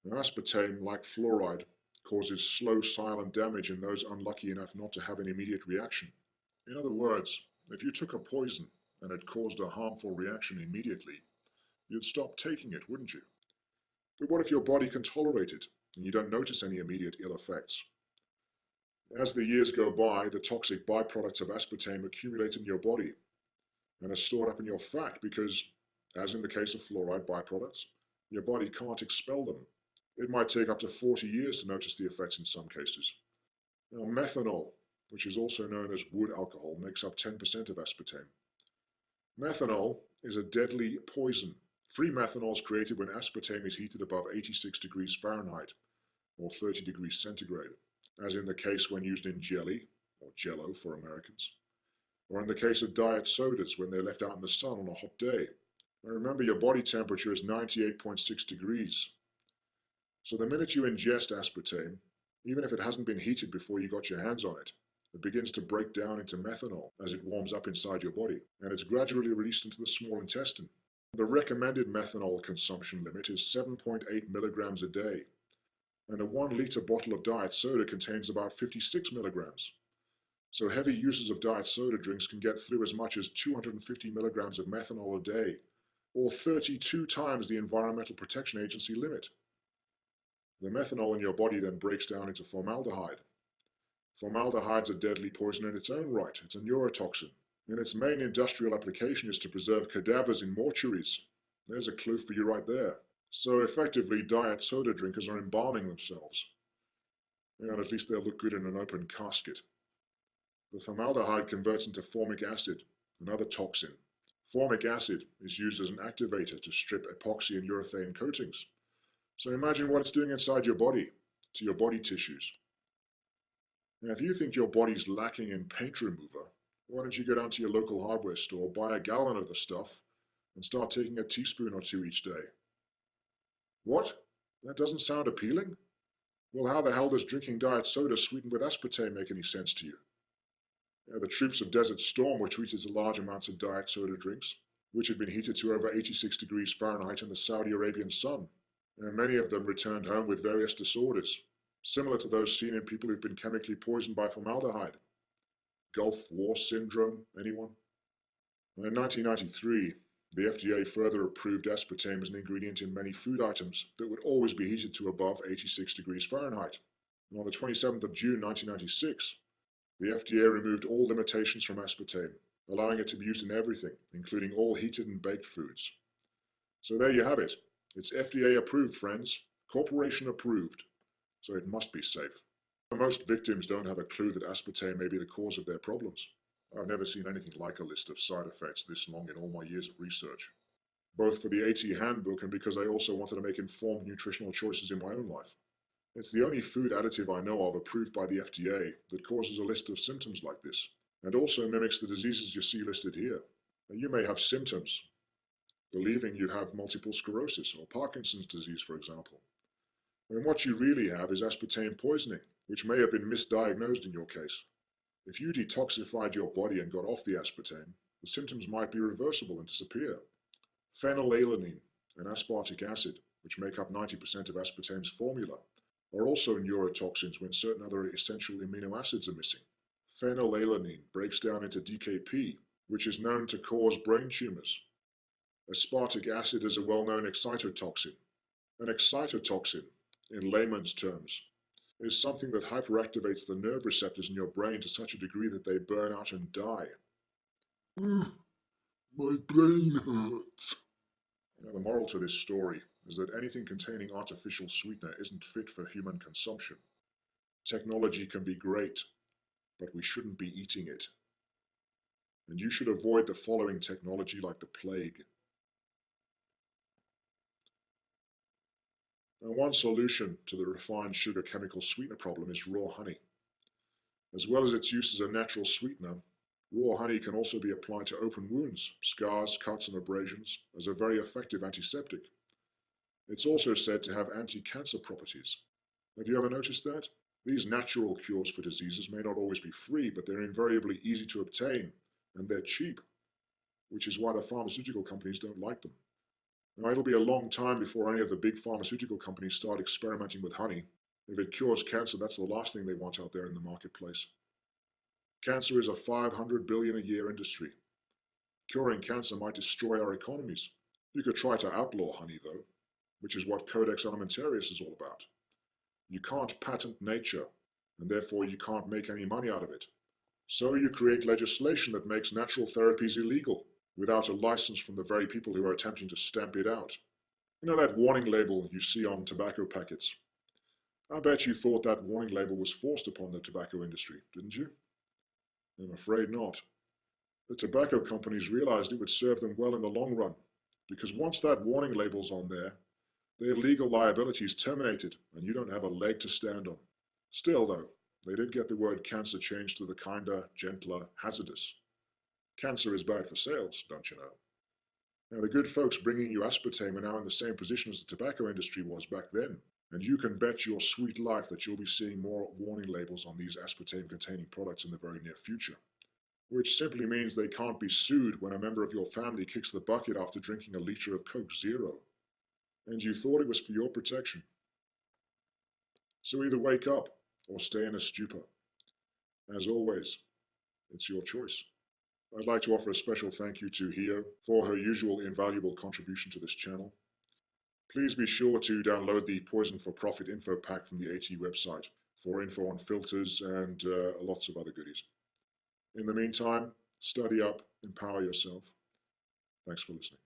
Now, aspartame, like fluoride, causes slow, silent damage in those unlucky enough not to have an immediate reaction. In other words, if you took a poison and it caused a harmful reaction immediately, you'd stop taking it, wouldn't you? But what if your body can tolerate it and you don't notice any immediate ill effects? As the years go by, the toxic byproducts of aspartame accumulate in your body and are stored up in your fat because, as in the case of fluoride byproducts, your body can't expel them. It might take up to 40 years to notice the effects in some cases. Now, methanol, which is also known as wood alcohol, makes up 10% of aspartame. Methanol is a deadly poison. Free methanol is created when aspartame is heated above 86 degrees Fahrenheit, or 30 degrees centigrade, as in the case when used in jelly, or jello for Americans, or in the case of diet sodas when they're left out in the sun on a hot day. Now remember, your body temperature is 98.6 degrees. So the minute you ingest aspartame, even if it hasn't been heated before you got your hands on it, it begins to break down into methanol as it warms up inside your body, and it's gradually released into the small intestine. The recommended methanol consumption limit is 7.8 milligrams a day, and a 1 liter bottle of diet soda contains about 56 milligrams. So heavy users of diet soda drinks can get through as much as 250 milligrams of methanol a day, or 32 times the Environmental Protection Agency limit. The methanol in your body then breaks down into formaldehyde. Formaldehyde's a deadly poison in its own right. It's a neurotoxin, and its main industrial application is to preserve cadavers in mortuaries. There's a clue for you right there. So effectively, diet soda drinkers are embalming themselves. And at least they'll look good in an open casket. The formaldehyde converts into formic acid, another toxin. Formic acid is used as an activator to strip epoxy and urethane coatings. So imagine what it's doing inside your body, to your body tissues. Now, if you think your body's lacking in paint remover, why don't you go down to your local hardware store, buy a gallon of the stuff, and start taking a teaspoon or two each day? What? That doesn't sound appealing? Well, how the hell does drinking diet soda sweetened with aspartame make any sense to you? The troops of Desert Storm were treated to large amounts of diet soda drinks, which had been heated to over 86 degrees Fahrenheit in the Saudi Arabian sun, and many of them returned home with various disorders, similar to those seen in people who've been chemically poisoned by formaldehyde. Gulf War syndrome, anyone? In 1993, the FDA further approved aspartame as an ingredient in many food items that would always be heated to above 86 degrees Fahrenheit. And on the 27th of June 1996, the FDA removed all limitations from aspartame, allowing it to be used in everything, including all heated and baked foods. So there you have it. It's FDA approved, friends. Corporation approved. So it must be safe. Most victims don't have a clue that aspartame may be the cause of their problems. I've never seen anything like a list of side effects this long in all my years of research, both for the AT handbook and because I also wanted to make informed nutritional choices in my own life. It's the only food additive I know of approved by the FDA that causes a list of symptoms like this, and also mimics the diseases you see listed here. Now, you may have symptoms, believing you have multiple sclerosis or Parkinson's disease, for example. And what you really have is aspartame poisoning, which may have been misdiagnosed in your case. If you detoxified your body and got off the aspartame, the symptoms might be reversible and disappear. Phenylalanine and aspartic acid, which make up 90% of aspartame's formula, are also neurotoxins when certain other essential amino acids are missing. Phenylalanine breaks down into DKP, which is known to cause brain tumors. Aspartic acid is a well-known excitotoxin. An excitotoxin, in layman's terms, is something that hyperactivates the nerve receptors in your brain to such a degree that they burn out and die. My brain hurts. Now, the moral to this story is that anything containing artificial sweetener isn't fit for human consumption. Technology can be great, but we shouldn't be eating it. And you should avoid the following technology like the plague. Now, one solution to the refined sugar chemical sweetener problem is raw honey. As well as its use as a natural sweetener, raw honey can also be applied to open wounds, scars, cuts, and abrasions as a very effective antiseptic. It's also said to have anti-cancer properties. Have you ever noticed that? These natural cures for diseases may not always be free, but they're invariably easy to obtain, and they're cheap, which is why the pharmaceutical companies don't like them. Now, it'll be a long time before any of the big pharmaceutical companies start experimenting with honey. If it cures cancer, that's the last thing they want out there in the marketplace. Cancer is a $500 billion a year industry. Curing cancer might destroy our economies. You could try to outlaw honey, though, which is what Codex Alimentarius is all about. You can't patent nature, and therefore you can't make any money out of it. So you create legislation that makes natural therapies illegal, without a license from the very people who are attempting to stamp it out. You know that warning label you see on tobacco packets? I bet you thought that warning label was forced upon the tobacco industry, didn't you? I'm afraid not. The tobacco companies realized it would serve them well in the long run, because once that warning label's on there, their legal liability is terminated, and you don't have a leg to stand on. Still, though, they did get the word cancer changed to the kinder, gentler, hazardous. Cancer is bad for sales, don't you know? Now, the good folks bringing you aspartame are now in the same position as the tobacco industry was back then, and you can bet your sweet life that you'll be seeing more warning labels on these aspartame-containing products in the very near future. Which simply means they can't be sued when a member of your family kicks the bucket after drinking a liter of Coke Zero. And you thought it was for your protection. So either wake up or stay in a stupor. As always, it's your choice. I'd like to offer a special thank you to Hio for her usual invaluable contribution to this channel. Please be sure to download the Poison for Profit info pack from the AT website for info on filters and lots of other goodies. In the meantime, study up, empower yourself. Thanks for listening.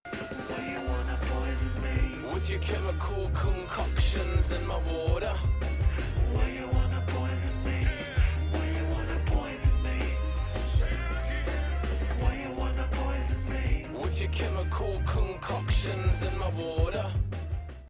Why you wanna poison me? With your chemical concoctions in my water. Why you wanna poison me? Why you wanna poison me? Why you wanna poison me? With your chemical concoctions in my water.